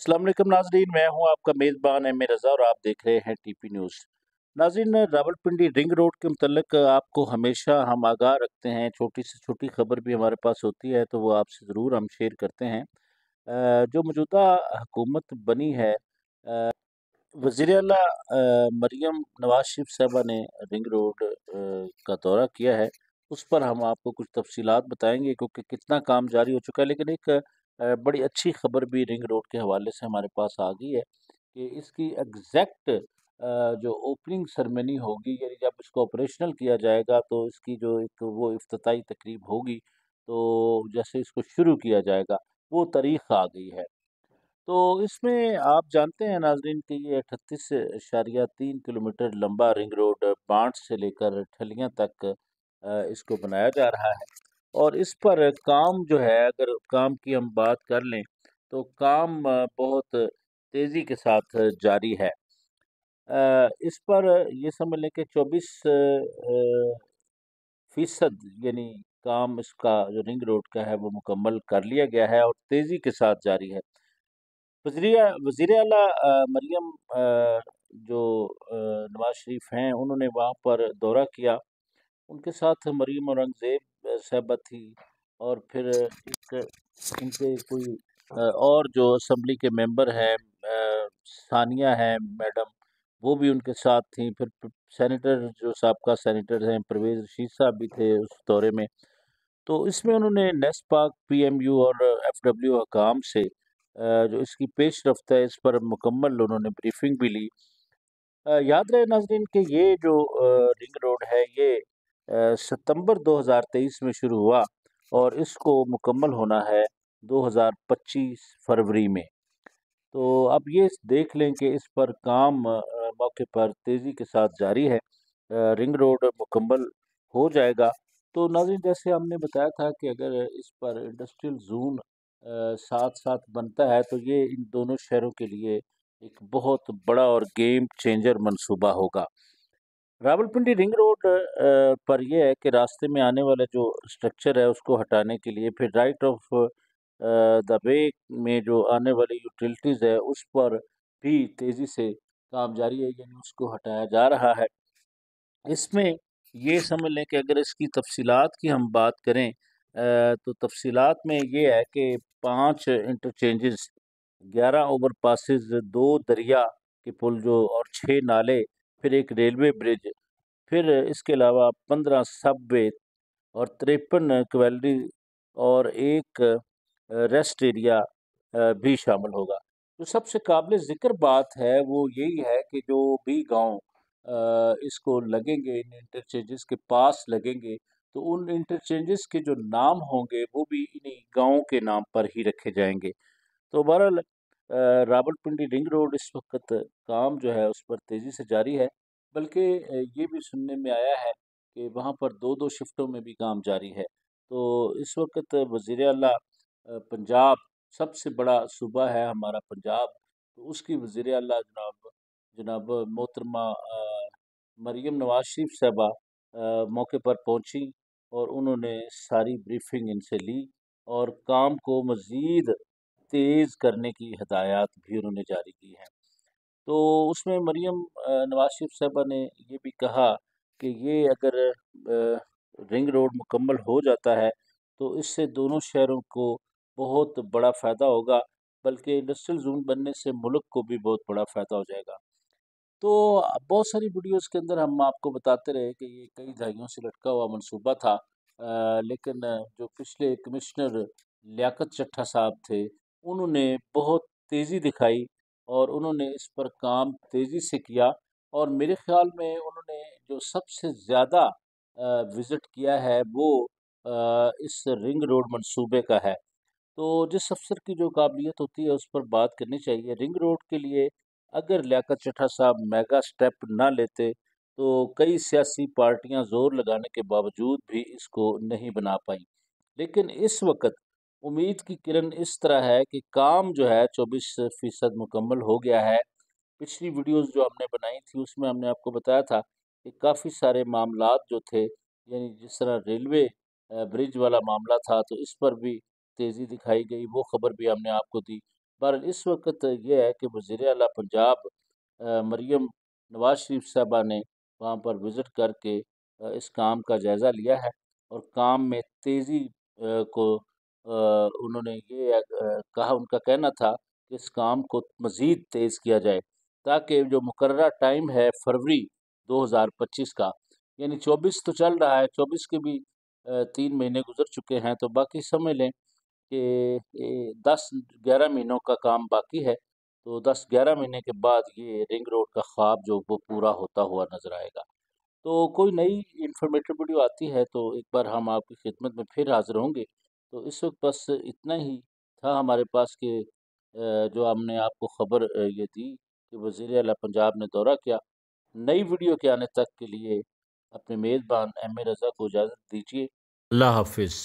अस्सलाम वालेकुम नाजरीन, मैं हूं आपका मेज़बान एम ए रज़ा और आप देख रहे हैं टीपी न्यूज़। नाजरीन, रावलपिंडी रिंग रोड के मुतल्लिक आपको हमेशा हम आगाह रखते हैं। छोटी से छोटी खबर भी हमारे पास होती है तो वो आपसे ज़रूर हम शेयर करते हैं। जो मौजूदा हुकूमत बनी है, वज़ीर आला मरियम नवाज शरीफ साहबा ने रिंग रोड का दौरा किया है। उस पर हम आपको कुछ तफसीलात बताएंगे क्योंकि कितना काम जारी हो चुका है। लेकिन एक बड़ी अच्छी खबर भी रिंग रोड के हवाले से हमारे पास आ गई है कि इसकी एग्जैक्ट जो ओपनिंग सेरेमनी होगी, यानी जब इसको ऑपरेशनल किया जाएगा तो इसकी जो एक वो इफ्तिताई तकरीब होगी, तो जैसे इसको शुरू किया जाएगा वो तारीख आ गई है। तो इसमें आप जानते हैं नाज़रीन कि ये 38.3 किलोमीटर लंबा रिंग रोड बांट से लेकर ठलियां तक इसको बनाया जा रहा है। और इस पर काम जो है, अगर काम की हम बात कर लें तो काम बहुत तेज़ी के साथ जारी है। इस पर ये समझ लें कि 24% यानी काम इसका जो रिंग रोड का है वो मुकम्मल कर लिया गया है और तेज़ी के साथ जारी है। वज़ीर आला मरियम जो नवाज़ शरीफ हैं, उन्होंने वहाँ पर दौरा किया। उनके साथ मरियम औरंगज़ेब साहिबा थी और फिर एक उनके कोई और जो असेंबली के मेंबर हैं, सानिया हैं मैडम, वो भी उनके साथ थीं। फिर सेनेटर जो साबका सेनेटर हैं परवेज़ रशीद साहब भी थे उस दौरे में। तो इसमें उन्होंने नेस्पाक, पीएमयू और एफडब्ल्यू हकाम से जो इसकी पेशरफ्त है इस पर मुकम्मल उन्होंने ब्रीफिंग भी ली। याद रहे नाजरीन कि ये जो रिंग रोड है ये सितंबर 2023 में शुरू हुआ और इसको मुकम्मल होना है 2025 फरवरी में। तो अब ये देख लें कि इस पर काम मौके पर तेज़ी के साथ जारी है। रिंग रोड मुकम्मल हो जाएगा तो नाज़रीन, जैसे हमने बताया था कि अगर इस पर इंडस्ट्रियल जोन साथ साथ बनता है तो ये इन दोनों शहरों के लिए एक बहुत बड़ा और गेम चेंजर मंसूबा होगा। रावलपिंडी रिंग रोड पर यह है कि रास्ते में आने वाला जो स्ट्रक्चर है उसको हटाने के लिए फिर राइट ऑफ द वे में जो आने वाली यूटिलिटीज़ है उस पर भी तेज़ी से काम जारी है, यानी उसको हटाया जा रहा है। इसमें ये समझ लें कि अगर इसकी तफसीलात की हम बात करें तो तफसीलात में ये है कि 5 इंटरचेंजेस, 11 ओवरपासेस, 2 दरिया के पुल जो और 6 नाले, फिर एक रेलवे ब्रिज, फिर इसके अलावा 15 सबवे और 53 क्वैलरी और एक रेस्ट एरिया भी शामिल होगा। तो सबसे काबिल ज़िक्र बात है वो यही है कि जो भी गांव इसको लगेंगे, इन इंटरचेंजेस के पास लगेंगे, तो उन इंटरचेंजेस के जो नाम होंगे वो भी इन्हीं गाँव के नाम पर ही रखे जाएंगे। तो बहरहाल रावलपिंडी रिंग रोड इस वक्त काम जो है उस पर तेज़ी से जारी है। बल्कि ये भी सुनने में आया है कि वहाँ पर दो दो शिफ्टों में भी काम जारी है। तो इस वक्त वज़ीर आला पंजाब, सबसे बड़ा सूबा है हमारा पंजाब, तो उसकी वज़ीर आला जनाब जनाब मोहतरमा मरियम नवाज शरीफ साहबा मौके पर पहुंची और उन्होंने सारी ब्रीफिंग इनसे ली और काम को मज़ीद तेज़ करने की हिदायत भी उन्होंने जारी की हैं। तो उसमें मरियम नवाज शरीफ साहबा ने ये भी कहा कि ये अगर रिंग रोड मुकम्मल हो जाता है तो इससे दोनों शहरों को बहुत बड़ा फ़ायदा होगा, बल्कि इंडस्ट्रियल जोन बनने से मुल्क को भी बहुत बड़ा फ़ायदा हो जाएगा। तो बहुत सारी वीडियोस के अंदर हम आपको बताते रहे कि ये कई दहाइयों से लटका हुआ मंसूबा था। लेकिन जो पिछले कमिश्नर लियाकत चट्टा साहब थे, उन्होंने बहुत तेज़ी दिखाई और उन्होंने इस पर काम तेज़ी से किया और मेरे ख़्याल में उन्होंने जो सबसे ज़्यादा विज़िट किया है वो इस रिंग रोड मंसूबे का है। तो जिस अफ़सर की जो काबिलियत होती है उस पर बात करनी चाहिए। रिंग रोड के लिए अगर लियाकत चट्टा साहब मेगा स्टेप ना लेते तो कई सियासी पार्टियां ज़ोर लगाने के बावजूद भी इसको नहीं बना पाई। लेकिन इस वक्त उम्मीद की किरण इस तरह है कि काम जो है 24% मुकम्मल हो गया है। पिछली वीडियोस जो हमने बनाई थी उसमें हमने आपको बताया था कि काफ़ी सारे मामलात जो थे, यानी जिस तरह रेलवे ब्रिज वाला मामला था तो इस पर भी तेज़ी दिखाई गई, वो खबर भी हमने आपको दी। पर इस वक्त ये है कि वज़ीर आला पंजाब मरीम नवाज शरीफ साहबा ने वहाँ पर विज़िट करके इस काम का जायज़ा लिया है और काम में तेज़ी को उन्होंने ये कहा, उनका कहना था कि इस काम को मज़ीद तेज़ किया जाए ताकि जो मुकर्ररा टाइम है फरवरी 2025 का, यानी 24 तो चल रहा है, 24 के भी 3 महीने गुज़र चुके हैं, तो बाकी समझ लें कि 10-11 महीनों का काम बाकी है। तो 10-11 महीने के बाद ये रिंग रोड का ख्वाब जो वो पूरा होता हुआ नज़र आएगा। तो कोई नई इन्फॉर्मेटिव वीडियो आती है तो एक बार हम आपकी खिदमत में फिर हाज़िर होंगे। तो इस वक्त बस इतना ही था हमारे पास कि जो हमने आपको खबर ये दी कि वज़ीर आला पंजाब ने दौरा किया। नई वीडियो के आने तक के लिए अपने मेज़बान एम ए रज़ा को इजाज़त दीजिए। अल्लाह हाफ़िज़।